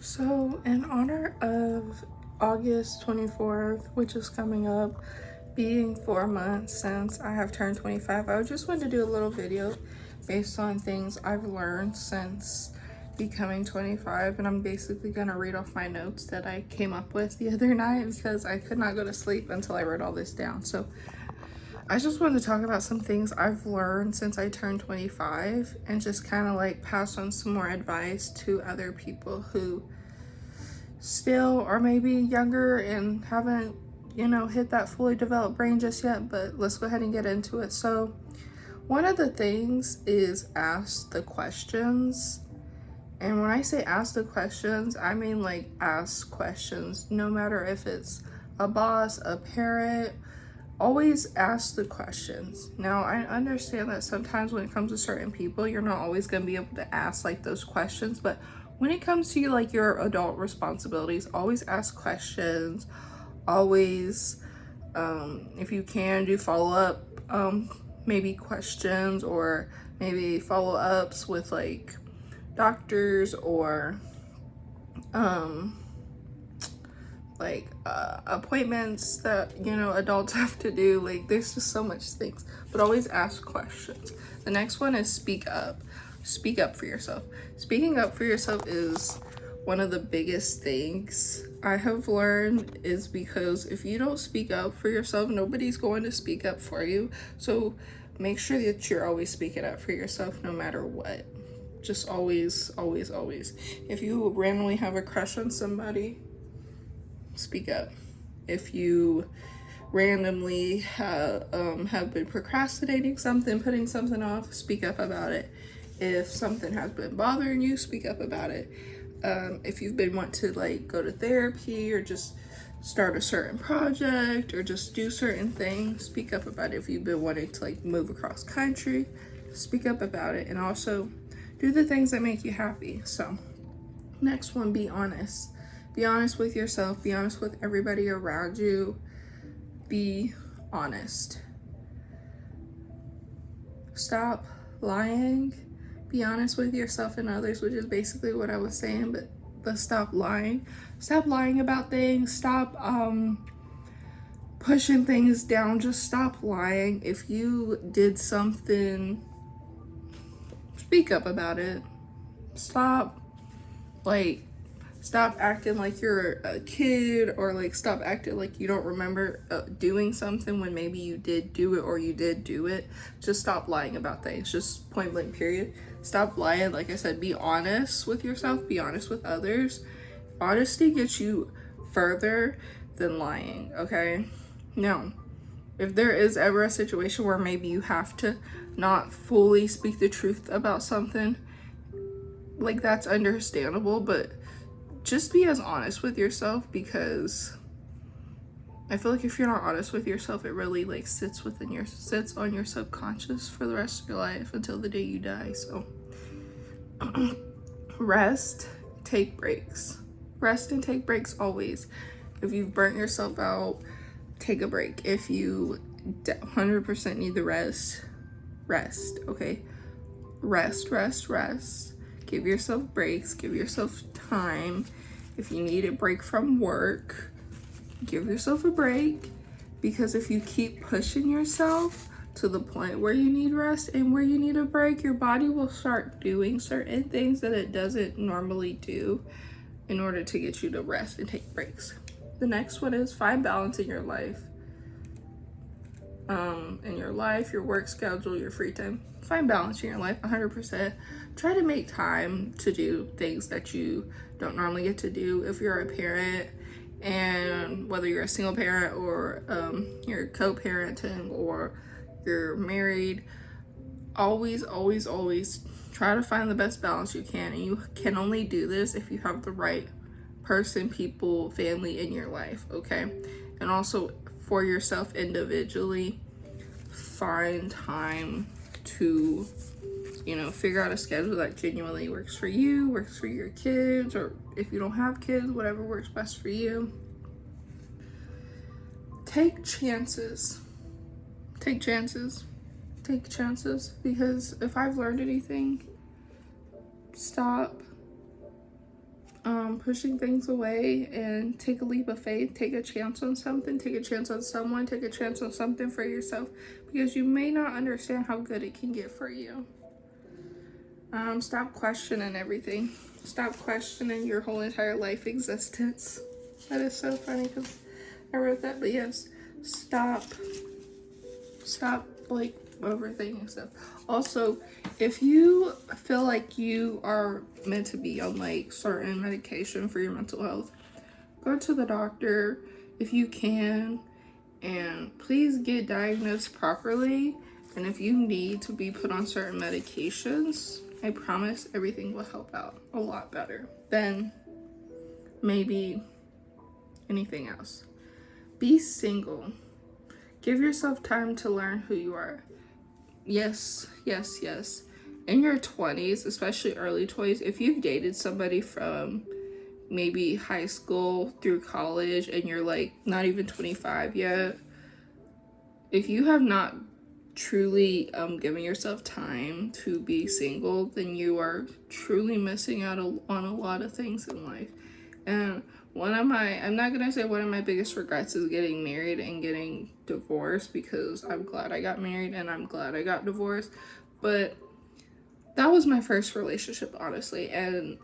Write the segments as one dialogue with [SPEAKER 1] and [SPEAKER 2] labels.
[SPEAKER 1] So, in honor of August 24th, which is coming up, being 4 months since I have turned 25, I just wanted to do a little video based on things I've learned since becoming 25. And I'm basically going to read off my notes that I came up with the other night because I could not go to sleep until I wrote all this down. So, I just wanted to talk about some things I've learned since I turned 25 and just kind of like pass on some more advice to other people who still are maybe younger and haven't, hit that fully developed brain just yet. But let's go ahead and get into it. So, one of the things is ask the questions. And when I say ask the questions, I mean like ask questions, no matter if it's a boss, a parent. Always ask the questions. Now, I understand that sometimes when it comes to certain people, you're not always going to be able to ask like those questions, but when it comes to like your adult responsibilities, always ask questions. Always, if you can, do follow-up maybe questions, or maybe follow-ups with like doctors, or appointments that adults have to do. Like, there's just so much things, but always ask questions. The next one is speak up for yourself. Speaking up for yourself is one of the biggest things I have learned, is because if you don't speak up for yourself, nobody's going to speak up for you. So make sure that you're always speaking up for yourself, no matter what. Just always. If you randomly have a crush on somebody, speak up. If you randomly have been procrastinating something, putting something off, speak up about it. If something has been bothering you, speak up about it. If you've been wanting to like go to therapy, or just start a certain project, or just do certain things, speak up about it. If you've been wanting to like move across country, speak up about it. And also do the things that make you happy. So next one, be honest. Be honest with yourself. Be honest with everybody around you. Be honest. Stop lying. Be honest with yourself and others, which is basically what I was saying, but stop lying. Stop lying about things. Stop pushing things down. Just stop lying. If you did something, speak up about it. Stop acting like you're a kid, or like stop acting like you don't remember doing something when maybe you did do it, or you did do it. Just stop lying about things. Just point blank period. Stop lying. Like I said, be honest with yourself, be honest with others. Honesty gets you further than lying, okay? Now, if there is ever a situation where maybe you have to not fully speak the truth about something, like, that's understandable, but just be as honest with yourself, because I feel like if you're not honest with yourself, it really like sits on your subconscious for the rest of your life until the day you die. So rest, take breaks. Rest and take breaks always. If you've burnt yourself out, take a break. If you 100% need the rest, okay? Rest. Give yourself breaks, give yourself time. If you need a break from work, give yourself a break, because if you keep pushing yourself to the point where you need rest and where you need a break, your body will start doing certain things that it doesn't normally do in order to get you to rest and take breaks. The next one is find balance in your life. Your work schedule, your free time. Find balance in your life 100%. Try to make time to do things that you don't normally get to do. If you're a parent, and whether you're a single parent, or you're co-parenting, or you're married, always try to find the best balance you can. And you can only do this if you have the right person, people, family in your life, okay? And also for yourself individually, find time to figure out a schedule that genuinely works for you, works for your kids, or if you don't have kids, whatever works best for you. Take chances, because if I've learned anything, stop pushing things away and take a leap of faith. Take a chance on something. Take a chance on someone. Take a chance on something for yourself, because you may not understand how good it can get for you. Stop questioning everything. Stop questioning your whole entire life existence. That is so funny because I wrote that, but yes, stop like overthinking stuff. Also, if you feel like you are meant to be on like certain medication for your mental health, go to the doctor if you can, and please get diagnosed properly. And if you need to be put on certain medications, I promise everything will help out a lot better than maybe anything else. Be single. Give yourself time to learn who you are. Yes. In your 20s, especially early 20s, if you've dated somebody from maybe high school through college and you're like not even 25 yet, if you have not truly given yourself time to be single, then you are truly missing out on a lot of things in life. And I'm not gonna say one of my biggest regrets is getting married and getting divorced, because I'm glad I got married and I'm glad I got divorced, but that was my first relationship, honestly. And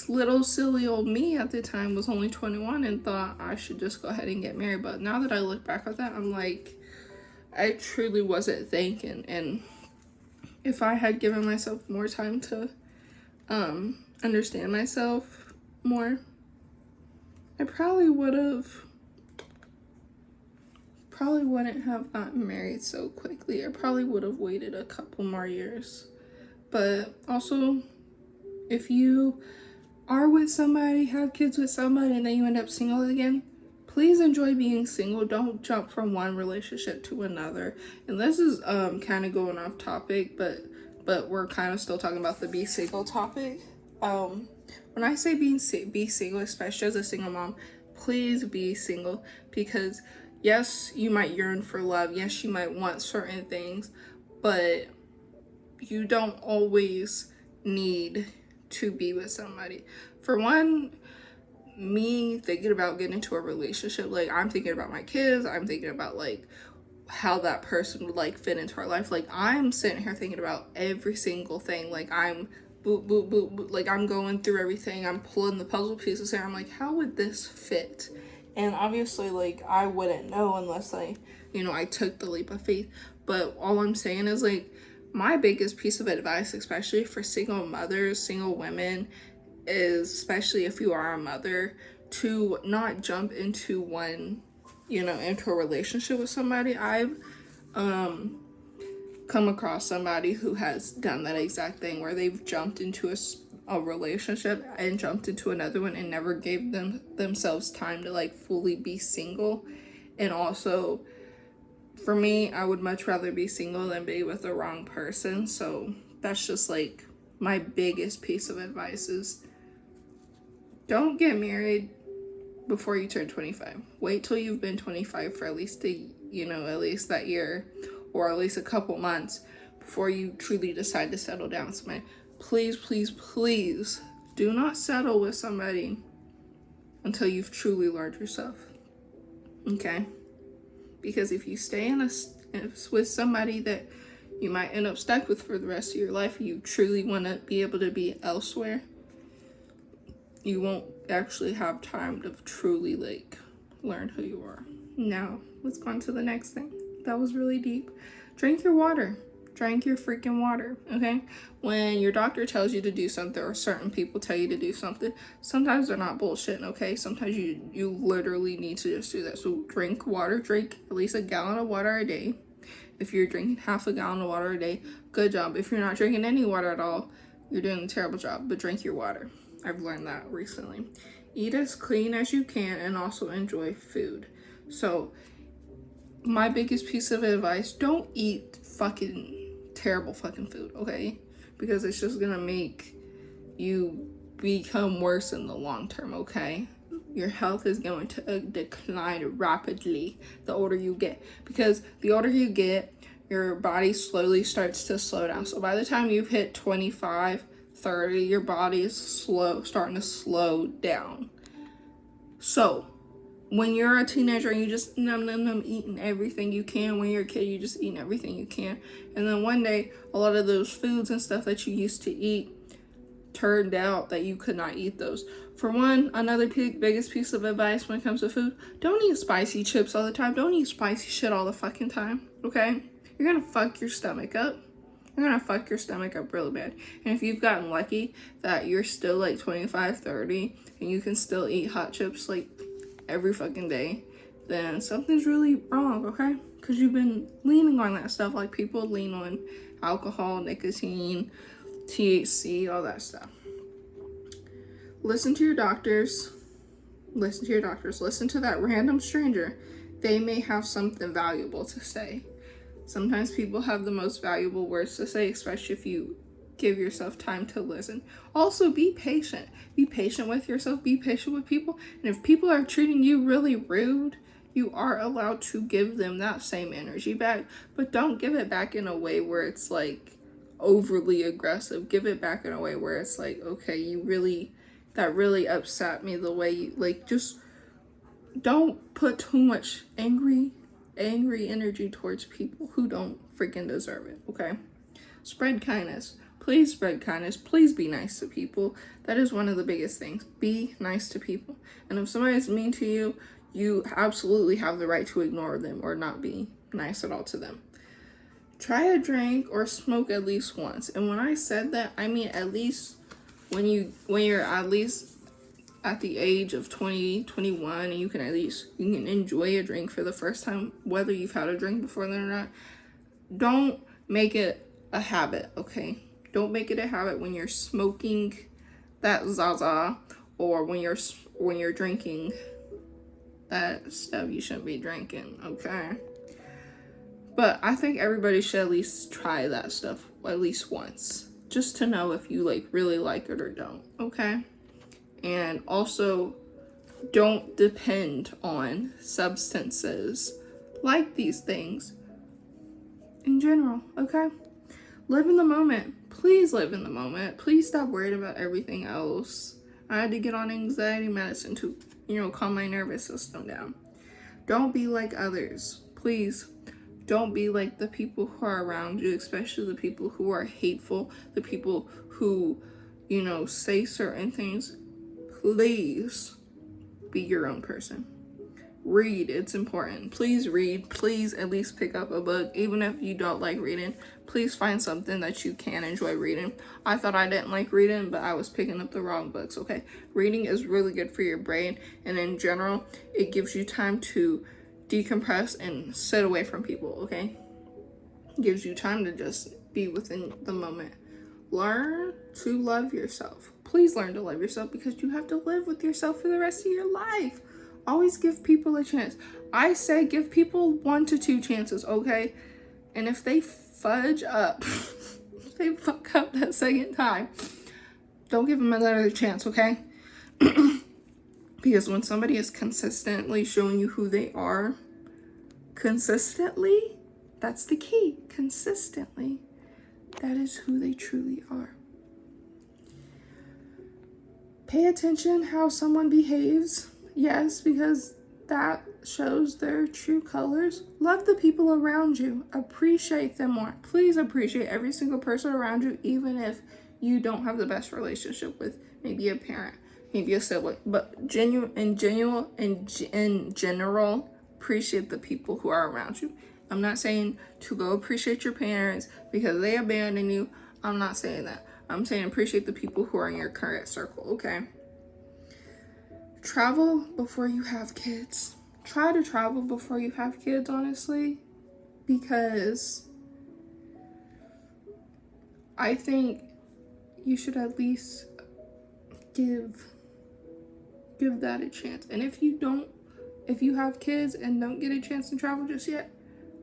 [SPEAKER 1] little silly old me at the time was only 21 and thought I should just go ahead and get married. But now that I look back at that, I'm like, I truly wasn't thinking. And if I had given myself more time to understand myself more, I probably wouldn't have gotten married so quickly. I probably would have waited a couple more years. But also, if you are with somebody, have kids with somebody, and then you end up single again, please enjoy being single. Don't jump from one relationship to another. And this is kind of going off topic, but we're kind of still talking about the be single topic. When I say be single, especially as a single mom, please be single, because yes, you might yearn for love. Yes, you might want certain things, but you don't always need to be with somebody. For one, me thinking about getting into a relationship, like I'm thinking about my kids, I'm thinking about like how that person would like fit into our life. Like I'm sitting here thinking about every single thing. Like I'm boop, like I'm going through everything. I'm pulling the puzzle pieces here. I'm like, how would this fit? And obviously, like, I wouldn't know unless I took the leap of faith. But all I'm saying is, like, my biggest piece of advice, especially for single mothers, single women, is, especially if you are a mother, to not jump into into a relationship with somebody. I've come across somebody who has done that exact thing, where they've jumped into a relationship and jumped into another one and never gave themselves time to like fully be single. And also, for me, I would much rather be single than be with the wrong person. So that's just like my biggest piece of advice is don't get married before you turn 25. Wait till you've been 25 for at least at least that year, or at least a couple months, before you truly decide to settle down with somebody. Please, please, please do not settle with somebody until you've truly learned yourself. Okay? Because if you stay with somebody that you might end up stuck with for the rest of your life, you truly want to be able to be elsewhere, you won't actually have time to truly like learn who you are. Now, let's go on to the next thing. That was really deep. Drink your water. Drink your freaking water, okay? When your doctor tells you to do something, or certain people tell you to do something, sometimes they're not bullshitting, okay? Sometimes you literally need to just do that. So drink water. Drink at least a gallon of water a day. If you're drinking half a gallon of water a day, good job. If you're not drinking any water at all, you're doing a terrible job. But drink your water. I've learned that recently. Eat as clean as you can, and also enjoy food. So my biggest piece of advice, don't eat fucking terrible fucking food, okay? Because it's just gonna make you become worse in the long term, okay? Your health is going to decline rapidly the older you get, because the older you get, your body slowly starts to slow down. So by the time you've hit 25, 30, your body is starting to slow down. So when you're a teenager and you just num eating everything you can, when you're a kid you just eating everything you can, and then one day a lot of those foods and stuff that you used to eat turned out that you could not eat those. For one, another biggest piece of advice when it comes to food, don't eat spicy chips all the time. Don't eat spicy shit all the fucking time, okay? You're gonna fuck your stomach up. You're gonna fuck your stomach up really bad. And if you've gotten lucky that you're still like 25, 30, and you can still eat hot chips like every fucking day, then something's really wrong, okay? Because you've been leaning on that stuff like people lean on alcohol, nicotine, THC, all that stuff. Listen to your doctors. Listen to your doctors. Listen to that random stranger. They may have something valuable to say. Sometimes people have the most valuable words to say, especially if you give yourself time to listen. Also, be patient. Be patient with yourself. Be patient with people. And if people are treating you really rude, you are allowed to give them that same energy back. But don't give it back in a way where it's like overly aggressive. Give it back in a way where it's like, okay, that really upset me the way you, like, just don't put too much angry energy towards people who don't freaking deserve it, okay? Spread kindness. Please spread kindness. Please be nice to people. That is one of the biggest things. Be nice to people. And if somebody is mean to you, you absolutely have the right to ignore them or not be nice at all to them. Try a drink or smoke at least once. And when I said that, I mean at least when you're at least at the age of 20, 21, and you can enjoy a drink for the first time, whether you've had a drink before then or not. Don't make it a habit, okay? Don't make it a habit when you're smoking that Zaza, or when you're drinking that stuff you shouldn't be drinking, okay? But I think everybody should at least try that stuff at least once, just to know if you like really like it or don't, okay? And also, don't depend on substances like these things in general, okay? Live in the moment. Please live in the moment. Please stop worrying about everything else. I had to get on anxiety medicine to, calm my nervous system down. Don't be like others. Please don't be like the people who are around you, especially the people who are hateful, the people who, say certain things. Please be your own person. Read, it's important. Please read. Please at least pick up a book. Even if you don't like reading, please find something that you can enjoy reading. I thought I didn't like reading, but I was picking up the wrong books, okay? Reading is really good for your brain, and in general, it gives you time to decompress and sit away from people, okay? It gives you time to just be within the moment. Learn to love yourself. Please learn to love yourself, because you have to live with yourself for the rest of your life. Always give people a chance. I say give people 1 to 2 chances, okay? And if they fudge up, if they fuck up that second time, don't give them another chance, okay? Because when somebody is consistently showing you who they are, consistently, that's the key. Consistently, that is who they truly are. Pay attention how someone behaves. Yes, because that shows their true colors. Love the people around you. Appreciate them more. Please appreciate every single person around you, even if you don't have the best relationship with maybe a parent, maybe a sibling. But in general, appreciate the people who are around you. I'm not saying to go appreciate your parents because they abandoned you. I'm not saying that. I'm saying appreciate the people who are in your current circle, okay? Travel before you have kids. Try to travel before you have kids, honestly, because I think you should at least give that a chance. And if you have kids and don't get a chance to travel just yet,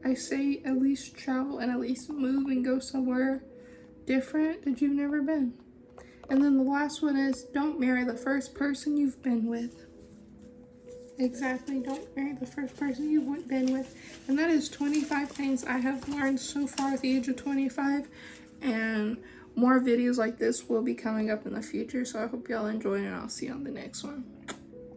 [SPEAKER 1] I say at least travel and at least move and go somewhere different that you've never been. And then the last one is don't marry the first person you've been with. Exactly, don't marry the first person you've been with. And that is 25 things I have learned so far at the age of 25. And more videos like this will be coming up in the future, so I hope y'all enjoy, and I'll see you on the next one.